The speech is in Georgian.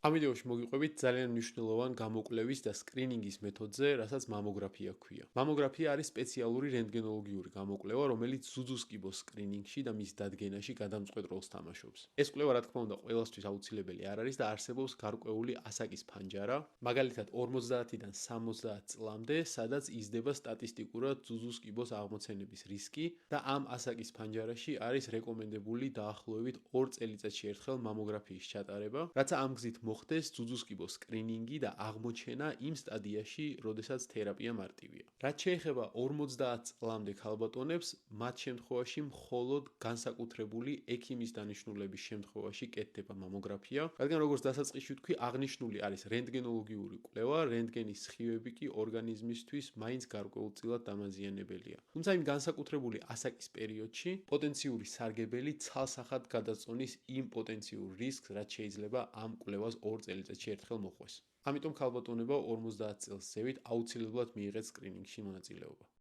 ამ ვიდეოში მოგიყვებით ძალიან მნიშვნელოვან გამოკვლევის და სკრინინგის მეთოდზე, რასაც მამოგრაფია ჰქვია. მამოგრაფია არის სპეციალური რენტგენოლოგიური გამოკვლევა, რომელიც ზუძუს კიბოს სკრინინგში და მის დადგენაში გადამწყვეტ როლს თამაშობს. ეს კვლევა, რა თქმა უნდა, ყველასთვის აუცილებელი არ არის და არსებობს გარკვეული ასაკის ფანჯარა, მაგალითად 50-დან 70 წლამდე, სადაც იზრდება სტატისტიკურად ზუძუს კიბოს აღმოცენების რისკი და ამ ასაკის ფანჯარაში არის რეკომენდებული დაახლოებით 2 წელიწადში ერთხელ მამოგრაფიის ჩატარება, რათა ამ გზით მოხდეს ზუძუს კიბოს სკრინინგი და აღმოჩენა იმ სტადიაში, როდესაც თერაპია მარტივია. რაც შეეხება 50 წლამდე ქალბატონებს, მათ შემთხვევაში მხოლოდ განსაკუთრებული ექიმის დანიშნულების შემთხვევაში კეთდება მამოგრაფია, რადგან როგორც დასაწყისში ვთქვი, აღნიშნული არის რენტგენოლოგიური კვლევა, რენტგენის სხივები კი ორგანიზმისთვის მაინც გარკვეულწილად დამაზიანებელია. თუმცა იმ განსაკუთრებული ასაკის პერიოდში პოტენციური სარგებელი ცალსახად გადაწონის იმ პოტენციურ რისკს, რაც შეიძლება ამ კვლევას 2 წელიწადში ერთხელ მოხვეს. ამიტომ ქალბატონებმა 50 წელს ზევით აუცილებლად მიიღეთ სკრინინგში მონაწილეობა.